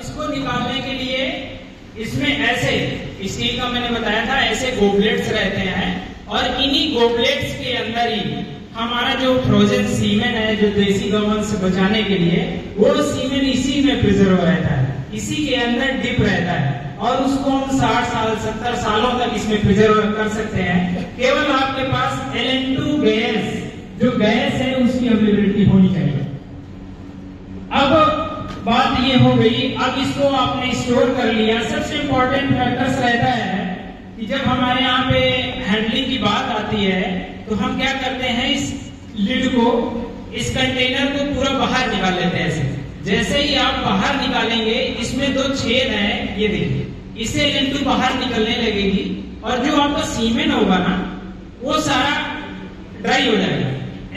इसको निकालने के लिए इसमें ऐसे स्टील का मैंने बताया था ऐसे गोबलेट्स रहते हैं और इन्हीं गोबलेट्स के अंदर ही हमारा जो फ्रोजन सीमेन है जो देसी गवर्न से बचाने के लिए वो सीमेन इसी में प्रिजर्व रहता है, इसी के अंदर डिप रहता है और उसको हम 60 साल 70 सालों तक इसमें प्रिजर्व कर सकते हैं। केवल आपके पास Ln2 गैस जो गैस है उसकी अवेलेबिलिटी होनी चाहिए। अब बात ये हो गई, अब इसको आपने स्टोर कर लिया। सबसे इंपॉर्टेंट फैक्टर्स रहता है कि जब हमारे यहाँ पे हैंडलिंग की बात आती है तो हम क्या करते हैं, इस लिड को इस कंटेनर को पूरा बाहर निकाल लेते हैं। ऐसे जैसे ही आप बाहर निकालेंगे इसमें 2 छेद है, ये देखिए, इससे Ln2 बाहर निकलने लगेगी और जो आपका सीमेन होगा ना वो सारा ड्राई हो जाएगा।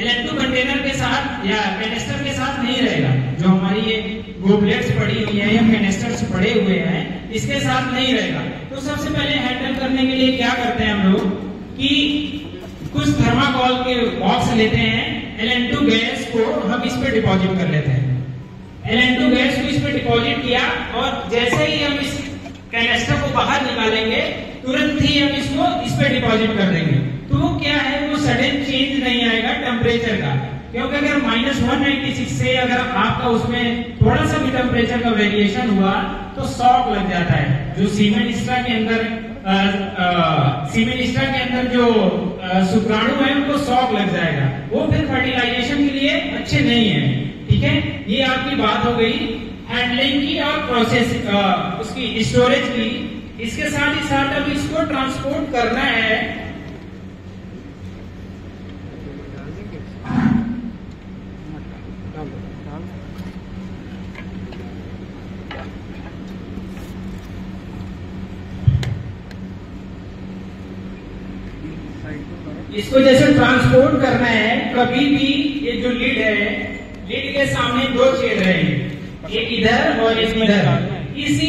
Ln2 कंटेनर के साथ या कैनिस्टर के साथ नहीं रहेगा, जो हमारी ये गोबलेट्स पड़ी हुई है या कैनिस्टर्स पड़े हुए हैं इसके साथ नहीं रहेगा। तो सबसे पहले हैंडल करने के लिए क्या करते हैं हम लोग कि कुछ थर्माकोल के बॉक्स लेते हैं, Ln2 गैस को हम इस पे डिपॉजिट कर लेते हैं। Ln2 गैस को इस पे डिपॉजिट किया और जैसे ही हम इस कैनिस्टर को बाहर निकालेंगे तुरंत ही हम इसको इस पे डिपॉजिट कर देंगे। तो वो क्या है, वो सडन चेंज नहीं आएगा टेम्परेचर का, क्योंकि अगर -196 से अगर आपका उसमें थोड़ा सा भी टेम्परेचर का वेरिएशन हुआ तो शॉक लग जाता है। जो सीमेन स्ट्रा के अंदर जो शुक्राणु है उनको शॉक लग जाएगा, वो फिर फर्टिलाइजेशन के लिए अच्छे नहीं है। ठीक है, ये आपकी बात हो गई हैंडलिंग की और प्रोसेस उसकी स्टोरेज की। इसके साथ ही साथ अब इसको ट्रांसपोर्ट करना है इसको जैसे ट्रांसपोर्ट करना है, कभी भी ये जो लीड है, लीड के सामने 2 छेद रहेंगे, एक इधर और एक इधर। इसी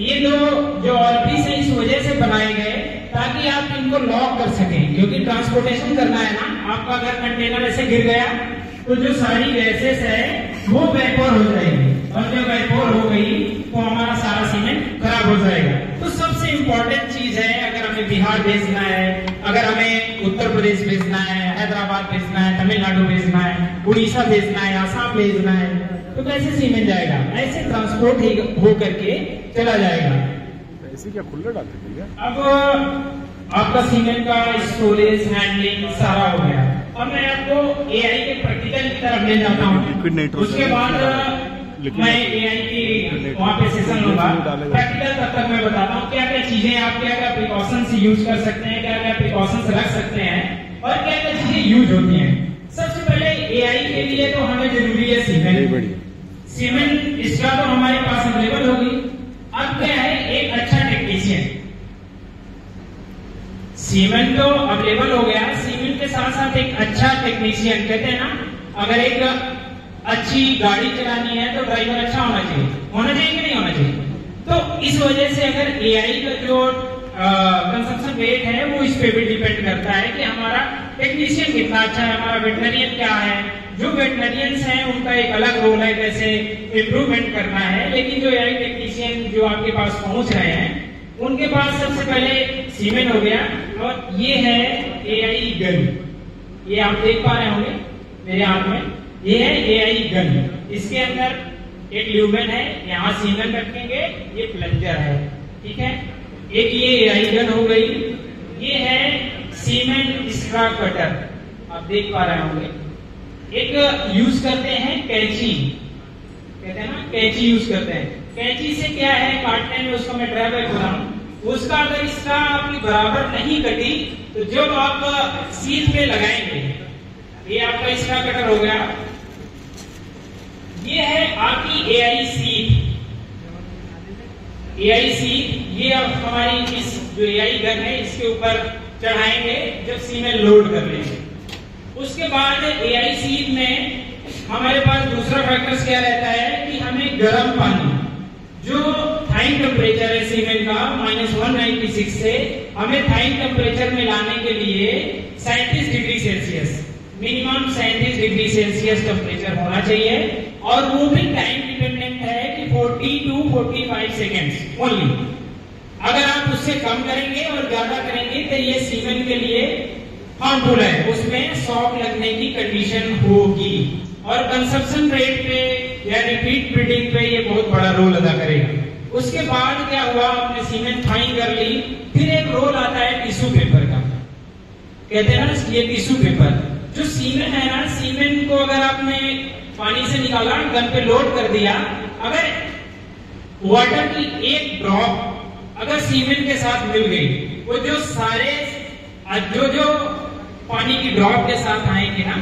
ये जो ऑर्बिस है इस वजह से बनाए गए ताकि आप इनको लॉक कर सकें, क्योंकि ट्रांसपोर्टेशन करना है ना। आपका अगर कंटेनर ऐसे गिर गया तो जो सारी गैसेस है वो वेपोर हो जाएगी और जब वेपोर हो गई तो हमारा सारा सीमेंट खराब हो जाएगा। तो सबसे इम्पोर्टेंट चीज है, अगर हमें बिहार भेजना है, अगर हमें उत्तर प्रदेश भेजना है, हैदराबाद भेजना है, तमिलनाडु भेजना है, उड़ीसा भेजना है, आसाम भेजना है, तो कैसे सीमेंट जाएगा? ऐसे ट्रांसपोर्ट हो करके चला जाएगा। ऐसे क्या खुला डालते हैं? अब आपका सीमेंट का स्टोरेज हैंडलिंग सारा हो गया। अब मैं आपको एआई के प्रैक्टिकल की तरफ ले जाता हूँ, उसके बाद मैं एआई की वहाँ पे सेशन लूंगा। प्रैक्टिकल तब तक मैं बताता हूँ क्या क्या चीजें आप क्या क्या प्रिकॉशंस यूज कर सकते हैं, क्या क्या प्रिकॉशंस रख सकते हैं और क्या क्या चीजें यूज होती हैं। सबसे पहले एआई के लिए तो हमें जरूरी है सीमेंट। सीमेंट इसका तो हमारे पास अवेलेबल होगी। अब क्या है, एक अच्छा टेक्नीशियन। सीमेंट तो अवेलेबल हो गया, सीमेंट के साथ साथ एक अच्छा टेक्नीशियन। कहते हैं ना, अगर एक अच्छी गाड़ी चलानी है तो ड्राइवर अच्छा होना चाहिए कि नहीं होना चाहिए? तो इस वजह से अगर एआई का जो कंजम्पशन रेट है वो इस पे भी डिपेंड करता है कि हमारा टेक्नीशियन कितना अच्छा है, हमारा वेटनरियन क्या है। जो वेटनरियंस हैं उनका एक अलग रोल है, कैसे इम्प्रूवमेंट करना है। लेकिन जो एआई टेक्नीशियन जो आपके पास पहुंच रहे हैं उनके पास सबसे पहले सीमेंट हो गया और ये है एआई गन। ये आप देख पा रहे होंगे मेरे हाथ में, ये है एआई गन। इसके अंदर एक ल्यूमेन है, यहाँ सीमेंट रखेंगे, ये प्लंजर है। ठीक है, एक ये एआई गन हो गई। ये है सीमेंट स्ट्रा कटर, आप देख पा रहे होंगे। एक यूज करते हैं कैंची, कहते हैं ना कैंची यूज करते हैं। कैंची से क्या है, काटने में उसको मैं ड्राइवर बताऊं, उसका अगर इसका आपकी बराबर नहीं कटी तो जब आप सीट पे लगाएंगे, ये आपका इसका कटर हो गया। ये है आपकी एआई सीट। एआई सीट ये अब हमारी इस जो एआई गन है इसके ऊपर चढ़ाएंगे जब सीमेंट लोड कर लेंगे। उसके बाद एआई सीट में हमारे पास दूसरा फैक्टर्स क्या रहता है कि हमें गर्म पानी, जो थाइन टेम्परेचर है सीमेंट का -196 से हमें थाइन टेम्परेचर में लाने के लिए 37 degree Celsius, minimum 37 degree Celsius temperature होना चाहिए। और वो भी टाइम डिपेंडेंट है कि 40 to to 45 सेकेंड्स ओनली। अगर आप उससे कम करेंगे और ज्यादा करेंगे तो ये सीमेन के लिए हार्मफुल है, उसमें शॉक लगने की कंडीशन होगी और कंजप्शन रेट पे या रिपीट ब्रीडिंग पे ये बहुत बड़ा रोल अदा करेगा। उसके बाद क्या हुआ, आपने सीमेन फाइन कर ली, फिर एक रोल आता है टिश्यू पेपर का, कहते हैं ना ये टिश्यू पेपर। जो सीमेन है ना, सीमेन को अगर आपने पानी से निकाला, गन पे लोड कर दिया, अगर वाटर की एक ड्रॉप अगर सीमेन के साथ मिल गई, वो जो सारे जो पानी की ड्रॉप के साथ आएंगे ना,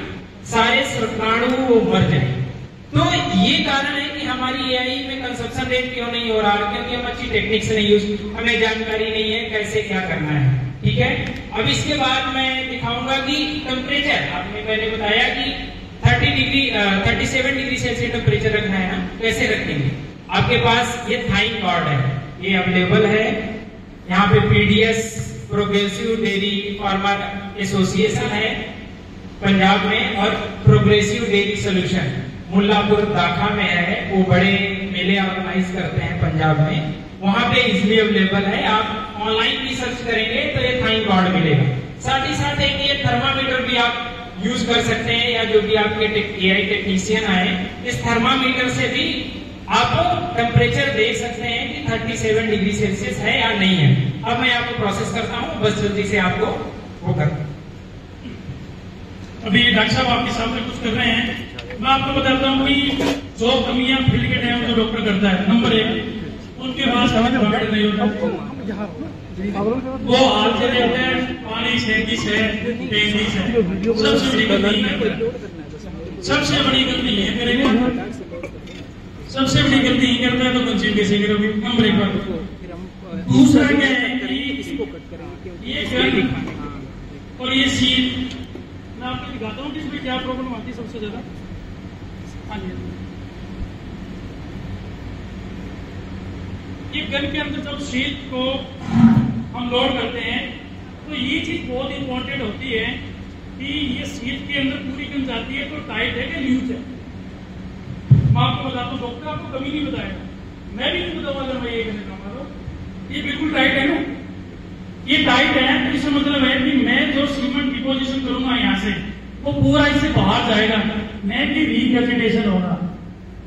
सारे शुक्राणु वो मर जाएंगे। तो ये कारण है कि हमारी एआई में कंजप्शन रेट क्यों नहीं हो रहा, क्योंकि हम अच्छी टेक्निक से नहीं यूज, हमें जानकारी नहीं है कैसे क्या करना है। ठीक है, अब इसके बाद मैं दिखाऊंगा कि टेम्परेचर, आपने पहले बताया कि 37 डिग्री सेल्सियस टेम्परेचर रखना है ना, कैसे रखेंगे। आपके पास ये थाइन कार्ड है, ये अवेलेबल है यहाँ पे, PDS progressive dairy farmer association है पंजाब में, और progressive dairy solution Mullapur Dakha में है, वो बड़े मेले ऑर्गेनाइज करते हैं पंजाब में, वहां पे इजिली अवेलेबल है। आप ऑनलाइन भी सर्च करेंगे तो ये थाइन कार्ड मिलेगा। साथ ही साथ एक ये थर्मामीटर भी आप यूज कर सकते हैं, या जो भी आपके एआई टेक्नीशियन आए, इस थर्मामीटर से भी आप टेम्परेचर देख सकते हैं कि 37 डिग्री सेल्सियस है या नहीं है। अब मैं आपको प्रोसेस करता हूँ, बस जल्दी से आपको वो कर। अभी डॉक्टर साहब आपके सामने कुछ कर रहे हैं, मैं आपको बताता हूँ कि जो कमियां फील्ड के टाइम जो डॉक्टर करता है, नंबर 1, उनके पास नहीं होता, वो हाथ से देते हैं पानी से, सबसे बड़ी गलती है, सबसे बड़ी गलती ये करेगा, सबसे बड़ी गलती ये करता है, तो कंसीव कैसे करोगे, नंबर 1 बात। दूसरा क्या है कि ये गन और ये सीट, मैं आपको दिखाता हूँ कि इसमें क्या प्रॉब्लम आती है सबसे ज्यादा। हाँ जी, ये गन के अंदर जब सीट को हम लोड करते हैं, तो ये चीज बहुत इंपॉर्टेंट होती है कि ये सीट के अंदर पूरी गन जाती है तो टाइट है कि लूज है। मैं आपको बताता हूँ, डॉक्टर आपको कभी नहीं बताएगा, मैं भी नहीं बताऊंगा अगर मैं ये करने का मानो, ये बिल्कुल टाइट है ना, ये टाइट है, तो इसका मतलब है कि मैं जो सीमेंट डिपोजिशन करूंगा यहाँ से, वो पूरा इससे बाहर जाएगा, मैं भी रीकैपिटेशन होगा।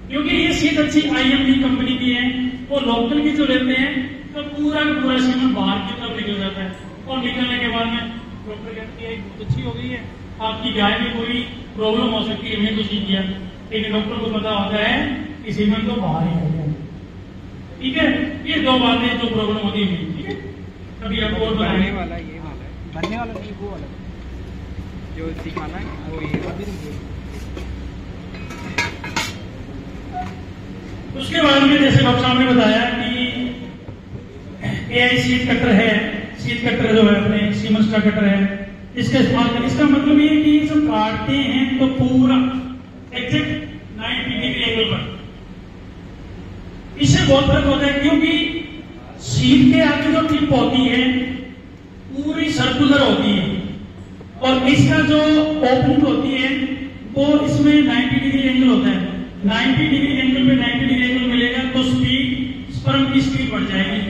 क्योंकि ये सीट अच्छी आईएमडी कंपनी की है, वो लोकल की जो लेते हैं तो पूरा का पूरा सीमेंट बाहर की तरफ निकल जाता है, और निकलने के बाद में डॉक्टर कहते हैं बहुत अच्छी हो गई है, आपकी गाय में कोई प्रॉब्लम हो सकती है, हमने कुछ नहीं किया, लेकिन डॉक्टर को पता होता है कि सीमेंट तो बाहर ही हो गया। ठीक है, ये दो बातें जो प्रॉब्लम होती है। ठीक है, अभी आपको और भरने वाला ये वाला है, भरने वाला नहीं, वो वाला जो सिखाना है वो ये वाला। उसके बाद में जैसे डॉक्टर साहब ने बताया कि एआई सीट कटर है, सीट कटर जो है अपने सीमेंस का कटर है, इसका इस्तेमाल करें। इसका मतलब ये है कि जब काटते हैं तो पूरा एग्जैक्ट 90 डिग्री एंगल पर, इससे बहुत फर्क होता है, क्योंकि सीट के आगे जो टिप होती है पूरी सर्कुलर होती है, और इसका जो ओपनिंग होती है वो इसमें 90 डिग्री एंगल होता है। 90 डिग्री एंगल पे 90 डिग्री एंगल मिलेगा तो स्पीड, स्पर्म की स्पीड बढ़ जाएगी।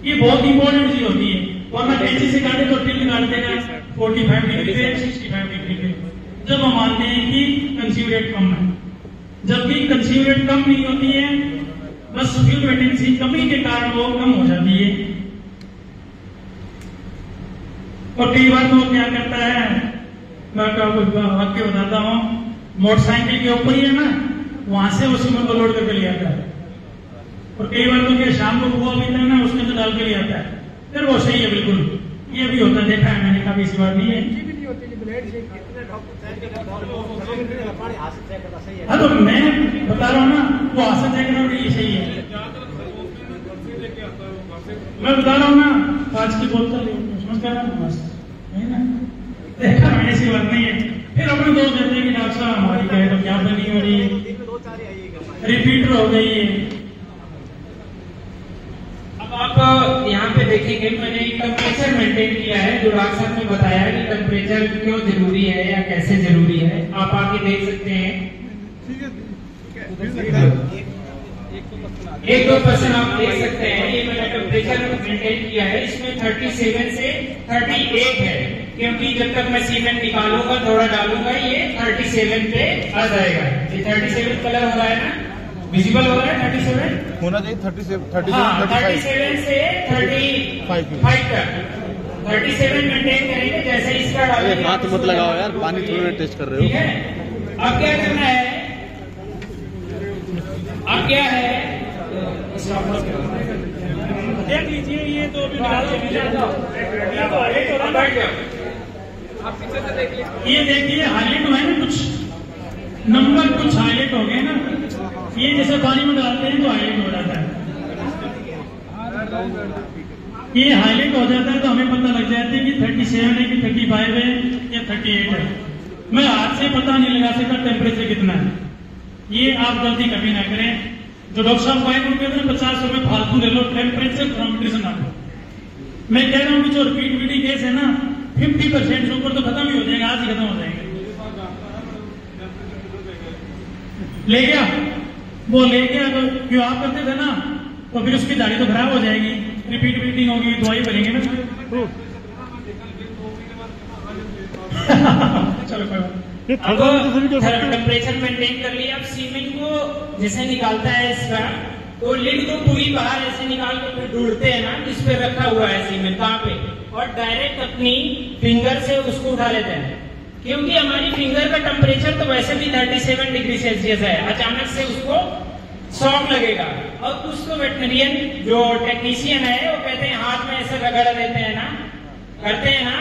ये बहुत इंपॉर्टेंट चीज होती है, वरना कैंची से काटे तो टिल्ट काट देगा 45 डिग्री पे, 65 डिग्री पे, जब हम मानते हैं कि कंसीव रेट कम है। जबकि कंसीव रेट कम नहीं होती है, बस फ्यूल वेटेंसी कमी के कारण वो कम हो जाती है। और कई बार तो क्या करता है, मैं आपको वाक्य बताता हूँ, मोटरसाइकिल के ऊपर ही है ना, वहां से वो सीमेंट को लोड करके ले आता है, और कई बार तो क्या शाम को कुआ पीता है ना, उसके अंदर डाल के ले आता है, फिर वो सही है बिल्कुल। ये भी होता है, देखा है मैंने, काफी इसी बात नहीं है। हाँ तो मैं बता रहा हूँ ना, वो हाथ से देखना ये सही है, मैं बता रहा हूँ ना, कांच की बोतल समझ गया ना, बस है ना, देखा मैंने, ऐसी बात नहीं है। फिर अपने दोस्त कहते हैं कि डॉक्टर साहब हमारी क्या है, तो क्या बनी हो रही है, रिपीटर हो गई है। अब आप यहाँ पे देखेंगे, मैंने टेम्परेचर मेंटेन किया है, जो डॉक्टर साहब ने बताया कि टेम्परेचर क्यों जरूरी है या कैसे जरूरी है, आप आके देख सकते हैं। 1-2% आप देख सकते हैं। ये मैंने टेम्परेचर मेंटेन किया है, इसमें 37 से 38 है, क्योंकि जब तक मैं सीमेंट निकालूंगा थोड़ा डालूंगा ये 37 पे आ जाएगा। ये 37 कलर हो रहा है ना, विजिबल हो रहा है 37 होना चाहिए 37 से 35 तक 37 मेंटेन करेंगे। जैसे इसका डालेंगे, हाथ मत लगाओ यार, पानी थोड़ा टेस्ट कर रहे हो। ठीक है, अब क्या करना है, अब क्या है, देख लीजिए ये तो अभी ये देखिए हाईलाइट हुआ है ना, कुछ नंबर कुछ हाईलाइट हो गए ना, ये जैसे पानी में डालते हैं तो हाईलाइट हो जाता है। ये हाईलाइट हो जाता है तो हमें पता लग जाता है कि 37 है कि 35 है या 38 है। मैं हाथ से पता नहीं लगा सकता टेम्परेचर कितना है। ये आप गलती कभी ना करें। जो डॉक्टर साहब फाइन उनके 50 रुपए फालतू ले लो, टेम्परेचर थर्मोमीटर से ना लो। मैं कह रहा हूँ कि जो रिपीट केस है ना 50% से ऊपर तो खत्म ही हो जाएगा, आज ही खत्म हो जाएंगे। ले गया वो ले गया तो क्यों आप करते थे ना, तो फिर उसकी दाढ़ी तो खराब हो जाएगी, रिपीट होगी, दवाई भरेंगे ना। चलो कोई बात। अब टेम्परेचर मेंटेन कर लिया। अब सीमेंट को जैसे निकालता है इसका, तो लिड को पूरी बाहर ऐसे निकाल के फिर ढूंढते हैं ना जिस पे रखा हुआ है सीमेंट कहाँ पे, और डायरेक्ट अपनी फिंगर से उसको उठा लेते हैं, क्योंकि हमारी फिंगर का टेम्परेचर तो वैसे भी 37 डिग्री सेल्सियस है। अचानक से उसको शॉक लगेगा। और कुछ तो वेटनरियन जो टेक्नीशियन है वो कहते हैं हाथ में ऐसे रगड़ देते हैं ना, करते हैं ना,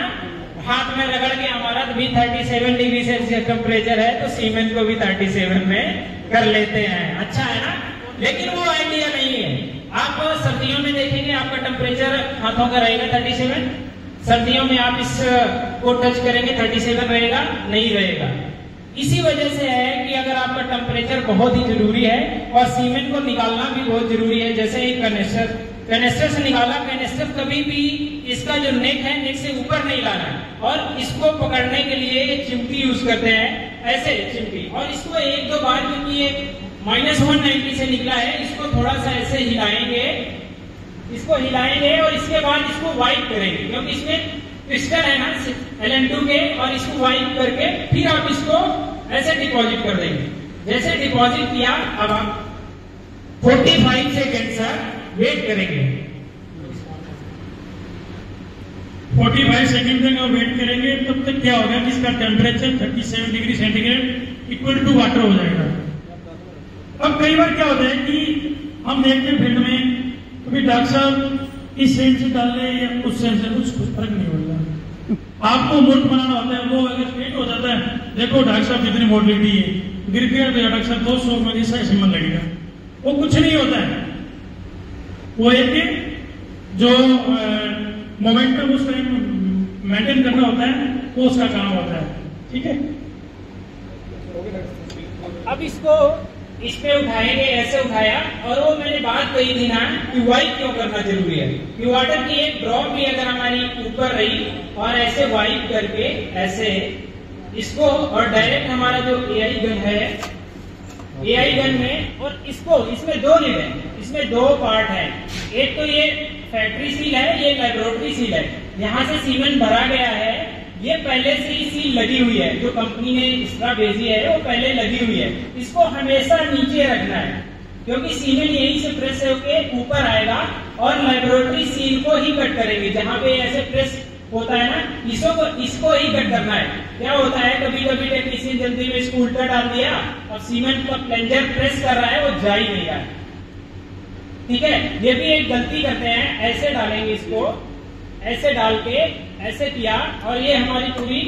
हाथ में रगड़ के हमारा भी 37 डिग्री सेल्सियस टेम्परेचर है, तो सीमेंट को भी 37 में कर लेते हैं। अच्छा है ना, लेकिन वो आइडिया नहीं है। आप सर्दियों में देखेंगे आपका टेम्परेचर हाथों का रहेगा 37, सर्दियों में आप इसको टच करेंगे 37 रहेगा, नहीं रहेगा। इसी वजह से है कि अगर आपका टेम्परेचर बहुत ही जरूरी है और सीमेंट को निकालना भी बहुत जरूरी है। जैसे एक कैनेस्टर से निकाला, कैनेस्टर कभी भी इसका जो नेक है नेक से ऊपर नहीं लाना, और इसको पकड़ने के लिए चिमटी यूज करते हैं, ऐसे चिमटी, और इसको 1-2 बार, क्योंकि ये -190 से निकला है, इसको थोड़ा सा ऐसे हिलाएंगे, इसको हिलाएंगे और इसके बाद इसको वाइप करेंगे, क्योंकि इसमें क्रिस्टल है ना Ln2 के, और इसको वाइप करके फिर आप इसको ऐसे डिपॉजिट कर देंगे। जैसे डिपॉजिट किया, अब आप 45 सेकेंड सर वेट करेंगे, 45 सेकंड तक आप वेट करेंगे। तब तक क्या होगा कि इसका temperature 37 degree centigrade equal to water हो जाएगा। अब कई बार क्या होता है कि हम देखते हैं फील्ड में, कभी डॉक्टर साहब इस सेंस से डाल रहे या उस सेंस से, कुछ फर्क नहीं होता। आपको मोट बनाना होता है, वो अगर स्ट्रेट हो जाता है, देखो डॉक्टर साहब कितनी मोटिलिटी है, गिर गया तो डॉक्टर साहब 200 में जैसा सिमन लगेगा, वो कुछ नहीं होता है। वो एक जो मोमेंटम उस टाइम मेंटेन करना होता है, वो उसका काम होता है। ठीक है, अब इसको इस पे उठाएंगे, ऐसे उठाया, और वो मैंने बात कही थी ना कि वाइप क्यों करना जरूरी है, कि वाटर की एक ड्रॉप भी अगर हमारी ऊपर रही और ऐसे वाइप करके ऐसे इसको, और डायरेक्ट हमारा जो एआई गन है, एआई गन में, और इसको, इसमें 2 लिड है, इसमें 2 पार्ट है। एक तो ये फैक्ट्री सील है, ये लेबोरेटरी सील है। यहाँ से सीमेंट भरा गया है, ये पहले से ही सील लगी हुई है, जो कंपनी ने इसका भेजी है वो पहले लगी हुई है। इसको हमेशा नीचे रखना है, क्योंकि सीमेंट यहीं से प्रेस होके ऊपर आएगा, और लेबोरेटरी सील को ही कट करेंगे। जहाँ पे ऐसे प्रेस होता है ना, इसको ही कट करना है। क्या होता है, कभी कभी टेक्नीशियन जल्दी में इसको उल्टा डाल दिया, और सीमेंट का प्लंजर प्रेस कर रहा है, वो जा ही नहीं रहा है। ठीक है, ये भी एक गलती करते हैं, ऐसे डालेंगे इसको, ऐसे डाल के ऐसे किया, और ये हमारी पूरी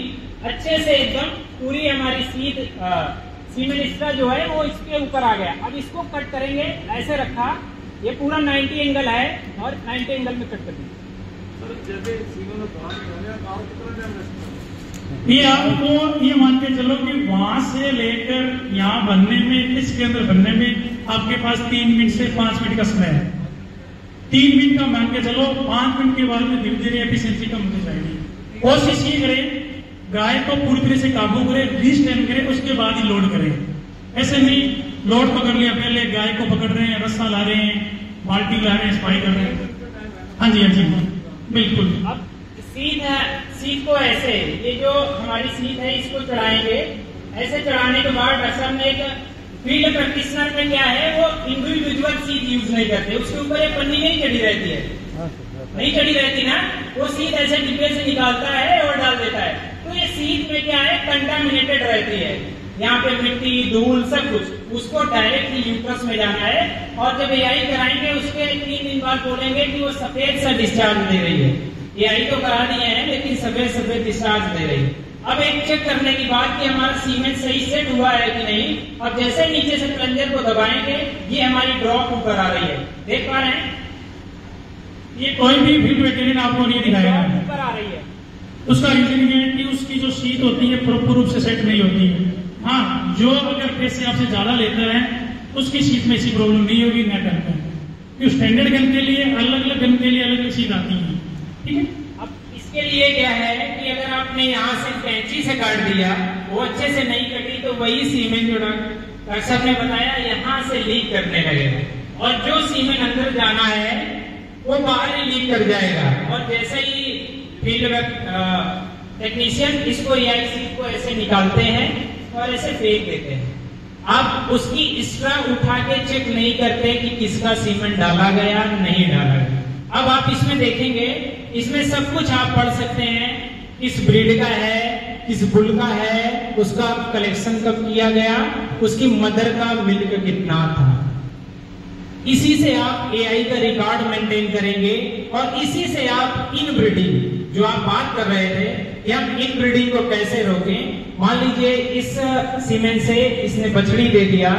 अच्छे से एकदम पूरी हमारी सीमेंट इसका जो है वो इसके ऊपर आ गया। अब इसको कट करेंगे, ऐसे रखा, ये पूरा 90 एंगल है, और 90 एंगल में कट कर दिया। ये आपको ये मान के चलो कि वहां से लेकर यहाँ बनने में, इसके अंदर बनने में आपके पास 3 मिनट से 5 मिनट का समय है। 3 मिनट का मान के चलो, 5 मिनट के बाद में धीरे धीरे एफिशिएंसी कम होती जाएगी। कोशिश ये करें गाय को पूरी तरह से काबू करें, रीस्टैंड करें, उसके बाद ही लोड करें। ऐसे नहीं लोड पकड़ लिया, पहले गाय को पकड़ रहे हैं, रस्सा ला रहे हैं, बाल्टी ला रहे हैं, सफाई कर रहे हैं। हाँ जी, हाँ जी, बिल्कुल। अब सीट को ऐसे, ये जो हमारी सीट है इसको चढ़ाएंगे। ऐसे चढ़ाने के बाद डॉक्टर साहब ने एक फील्ड प्रैक्टिशनर में क्या है, वो इंडिविजुअल सीट यूज नहीं करते, उसके ऊपर एक पन्नी नहीं चढ़ी रहती है, नहीं चढ़ी रहती ना, वो सीट ऐसे डिब्बे से निकालता है और डाल देता है। तो ये सीट में क्या है, कंटामिनेटेड रहती है, यहाँ पे मिट्टी धूल सब कुछ, उसको डायरेक्ट यूट्रस में जाना है। और जब एआई कराएंगे उसके 3 दिन बाद बोलेंगे कि वो सफेद सा डिस्चार्ज दे रही है। एआई तो करा दिए हैं लेकिन सफेद डिस्चार्ज दे रही है। अब एक चेक करने की बात कि हमारा सीमेंट सही सेट हुआ है कि नहीं। अब जैसे नीचे से प्लंजर को दबाएंगे ये हमारी ड्रॉप ऊपर आ रही है, देख पा रहे हैं, ये कोई भी फील्ड वेटेरियन आपको नहीं दिखाएगा, ऊपर आ रही है। उसका रीजन ये है कि उसकी जो शीट होती है प्रॉपर रूप से सेट नहीं होती है। हाँ, जो अगर पैसे आपसे ज्यादा लेता है उसकी शीट में ऐसी प्रॉब्लम नहीं होगी, न करता है। क्योंकि स्टैंडर्ड गन के लिए अलग अलग गन के लिए अलग अलग शीट आती है, ठीक है। अब इसके लिए क्या है कि अगर आपने यहाँ से कैंची से काट दिया, वो अच्छे से नहीं कटी, तो वही सीमेंट जो डॉक्टर साहब ने बताया यहाँ से लीक करने लगेगा, और जो सीमेंट अंदर जाना है वो बाहर ही लीक कर जाएगा। और जैसे ही फील्ड टेक्नीशियन इसको एआई सीट को ऐसे निकालते हैं और ऐसे फेंक देते हैं, आप उसकी स्ट्रा उठा के चेक नहीं करते कि किसका सीमेंट डाला गया नहीं डाला गया। अब आप इसमें देखेंगे, इसमें सब कुछ आप पढ़ सकते हैं, किस ब्रीड का है, किस बुल का है, उसका कलेक्शन कब किया गया, उसकी मदर का मिल्क कितना था। इसी से आप एआई का रिकॉर्ड मेंटेन करेंगे, और इसी से आप इनब्रीडिंग जो आप बात कर रहे थे कि हम इनब्रीडिंग को कैसे रोकें। मान लीजिए इस सीमेंट से इसने बछड़ी दे दिया,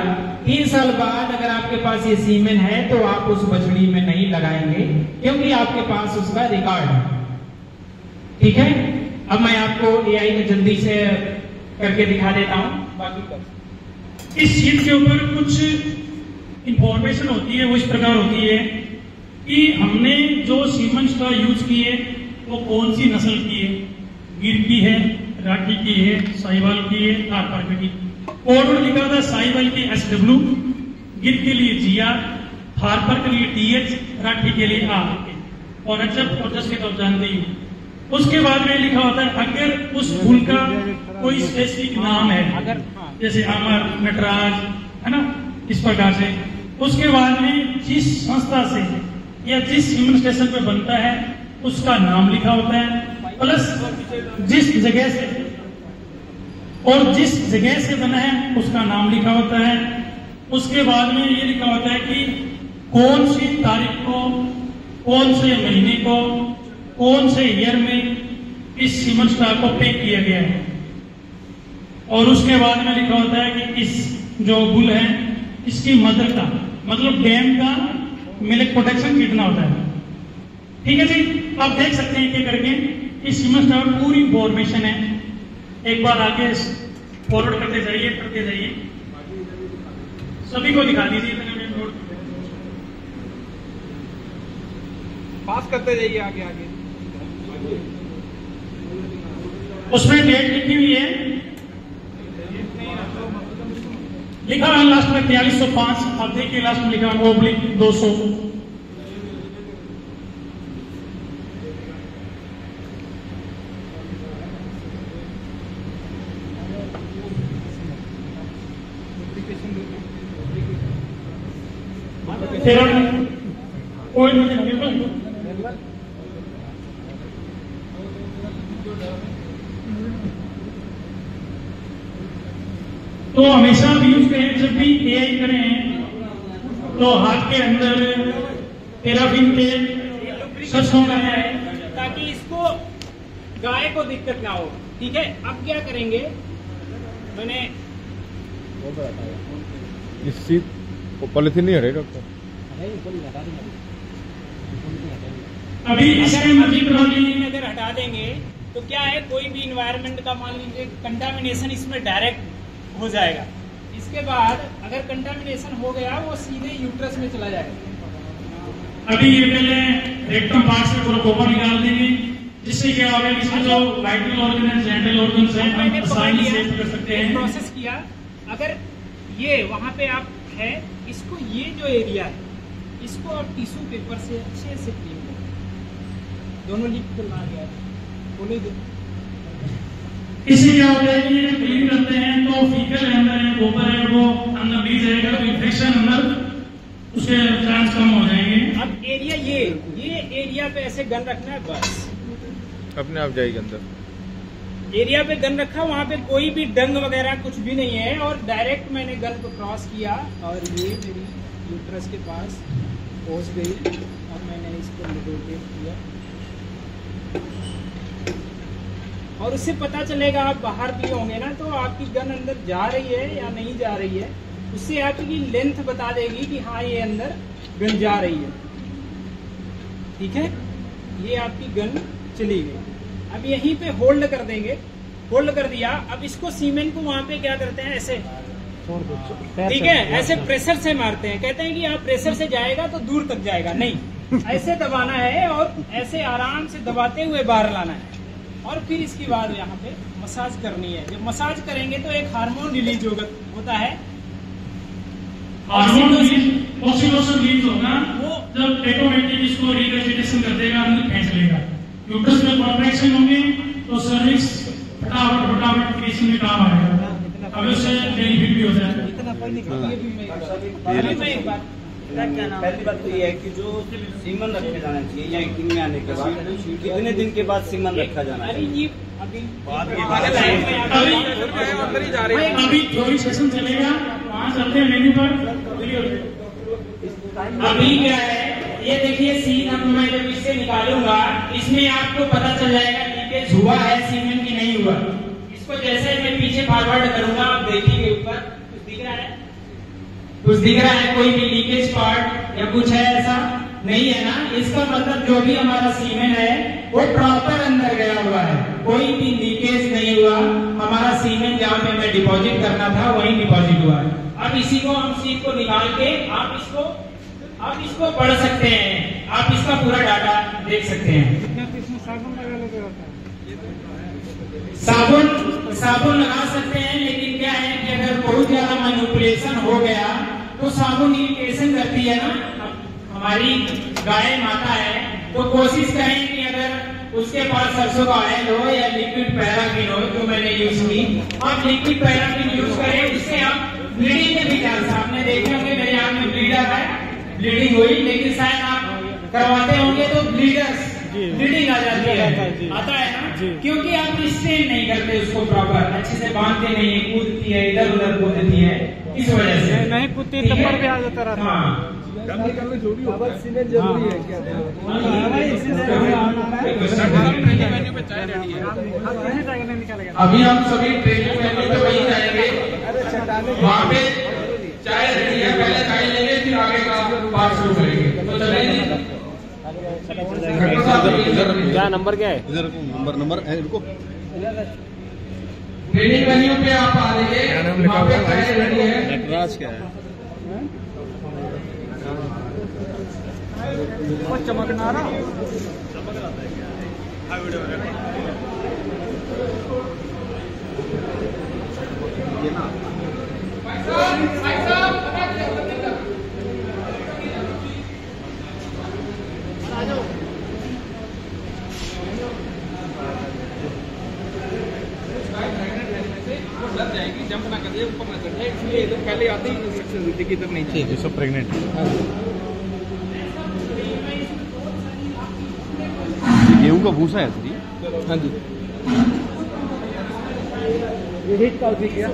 3 साल बाद अगर आपके पास ये सीमेंट है तो आप उस बछड़ी में नहीं लगाएंगे, क्योंकि आपके पास उसका रिकॉर्ड है, ठीक है। अब मैं आपको एआई में जल्दी से करके दिखा देता हूं, बाकी कर। इस शीट के ऊपर कुछ इंफॉर्मेशन होती है, वो इस प्रकार होती है कि हमने जो सीमेंट्स का यूज किए वो कौन सी नस्ल की है, गिर की है, राठी की है, साहिवाल की है, थारपारकर की। कोड में लिखा था साहिवाल की SW, गिर के लिए GR, थारपार के लिए TH, राठी के लिए R, और HF और जैसे तो आप जानते ही। उसके बाद में लिखा होता है अगर उस फूल का कोई स्पेसिफिक नाम है, अगर जैसे अमर, नटराज, है ना, इस प्रकार से। उसके बाद में जिस संस्था से या जिस सीमेंट स्टेशन पे बनता है उसका नाम लिखा होता है, प्लस जिस जगह से और जिस जगह से बना है उसका नाम लिखा होता है। उसके बाद में ये लिखा होता है कि कौन सी तारीख को, कौन से महीने को, कौन से ईयर में इस सीमेंट स्टार को पैक किया गया है। और उसके बाद में लिखा होता है कि इस जो बुल है इसकी मदर का मतलब डैम का मिल्क प्रोटेक्शन कितना होता है, ठीक है जी। आप देख सकते हैं क्या करके इस सीमेंट स्टार पूरी इंफॉर्मेशन है। एक बार आगे फॉरवर्ड करते जाइए, सभी को दिखा दीजिए, पास करते जाइए आगे आगे। उसमें डेट लिखी हुई है, लिखा है लास्ट में 4305, आप देखिए लास्ट में लिखा है -200। कोई तो हमेशा भी यूज करें, जब भी एआई करें तो हाथ के अंदर पैराफिन तेल सच होना है ताकि इसको गाय को दिक्कत ना हो, ठीक है। अब क्या करेंगे, मैंने इस सीट को पॉलिथीन नहीं हटेगा डॉक्टर, अभी अगर हटा देंगे तो क्या है, कोई भी इन्वायरमेंट का मान लीजिए कंटामिनेशन इसमें डायरेक्ट हो जाएगा। इसके बाद अगर कंटामिनेशन हो गया वो सीधे यूट्रस में चला जाएगा। अभी ये पहले रेक्टम पार्ट से प्रोकोपा निकाल देंगे, जिससे क्या होगा, इसमें जो वाइटल ऑर्गन है, जेंटल ऑर्गन है, हम आसानी से कर सकते हैं। प्रोसेस किया, अगर ये वहाँ पे आप है, इसको ये जो एरिया है इसको आप टिश्यू पेपर से अच्छे से क्लीन करो। दोनों लिप को ला गया बोले दो। इससे क्या होता है कि ये क्लीन करते हैं तो फीकल है अंदर है, गोबर है, वो अंदर बीज रहेगा तो इन्फेक्शन अंदर उसके चांस कम हो जाएंगे। अब एरिया ये एरिया पे ऐसे गन रखना है, बस अपने आप जाएगी अंदर। एरिया पे गन रखा, वहाँ पे कोई भी डंग वगैरह कुछ भी नहीं है, और डायरेक्ट मैंने गन को क्रॉस किया और ये मेरी यूट्रस के पास पहुँच गई और मैंने इसको रोटेट किया और उससे पता चलेगा। आप बाहर भी होंगे ना तो आपकी गन अंदर जा रही है या नहीं जा रही है, उससे आपकी लेंथ बता देगी कि हाँ ये अंदर गन जा रही है। ठीक है, ये आपकी गन चली गई। अब यहीं पे होल्ड कर देंगे, होल्ड कर दिया। अब इसको सीमेंट को वहां पे क्या करते हैं, ऐसे ठीक है, ऐसे प्रेशर से मारते हैं। कहते हैं कि आप प्रेशर से जाएगा तो दूर तक जाएगा, नहीं ऐसे दबाना है और ऐसे आराम से दबाते हुए बाहर लाना है और फिर इसके बाद यहाँ पे मसाज करनी है। जब मसाज करेंगे तो एक हार्मोन रिलीज होता है, हार्मोन रिलीज होगा वो जब ऑटोमेटिक इसको रिकन्सिडेशन कर देगा, अंदर खींच लेगा। यूट्रस में कॉन्ट्रैक्शन होंगे तो सर्विक्स फटाफट क्रिएशन में काम आएगा। अब उससे बेनिफिट भी हो जाएगा। पहली बात तो ये है कि जो सीमन रखे जाना चाहिए या एक्टिंग में आने के बाद कितने दिन के बाद सीमन रखा जाना चाहिए? अभी थोड़ी सेशन चलेगा, वहाँ चलते हैं मेन्यू पर। अभी क्या है ये देखिए, सीन अब मैं जब इससे निकालूंगा इसमें आपको पता चल जाएगा लीकेज हुआ है सीमेंट की नहीं हुआ। इसको जैसे मैं पीछे फॉरवर्ड करूंगा आप देखिए ऊपर कुछ दिख रहा है, कुछ दिख रहा है, कोई भी लीकेज पार्ट या कुछ है ऐसा नहीं है ना। इसका मतलब जो भी हमारा सीमेंट है वो प्रॉपर अंदर गया हुआ है, कोई भी लीकेज नहीं हुआ। हमारा सीमेंट जहाँ पे मैं डिपॉजिट करना था वहीं डिपॉजिट हुआ है। अब इसी को हम सीट को निकाल के आप इसको पढ़ सकते हैं, आप इसका पूरा डाटा देख सकते हैं। साबुन लगा सकते हैं, लेकिन क्या है कि अगर बहुत ज्यादा मैनिपुलेशन हो गया तो साबुन इरिटेशन करती है ना, हमारी गाय माता है, तो कोशिश करें कि अगर उसके पास सरसों का ऑयल हो या लिक्विड पैराफिन हो जो मैंने यूज की, आप लिक्विड पैराफिन यूज करें। इससे आप ब्लीडिंग के भी चांस, आपने देखे होंगे मेरे हाथ में ब्लीडर है, ब्लीडिंग हुई, लेकिन शायद आप करवाते होंगे तो ब्लीडिंग आ जाती है, आता है ना, क्योंकि आप स्ट्रेन नहीं करते उसको प्रॉपर अच्छे से बांधते नहीं, कूदती है इधर उधर कूदती है, इस वजह से नहीं कूदती तंबर पे आ जाता रहता। हाँ सीमेंट जरूरी है क्या? अभी हम सभी ट्रेनिंग मेन्यू पे वही जाएंगे, वहाँ पे चाय रेडी है, पहले चाय लेंगे फिर आगे का बात शुरू करेंगे। तो चलिए क्या नंबर क्या है? इधर नंबर है, रुको। ट्रेनिंग मेन्यू पे आप आ जाइए, वहाँ पे चाय रेडी है। नटराज क्या है? चमकना रहा जंप ना कर, ऊपर ना कर, इसलिए तो पहले आते ही इंस्ट्रक्शन देती कि इधर नहीं चाहिए। ये सब प्रेग्नेंट गेहूं का भूसा है सर ये? हाँ जी, ये हीट का किया।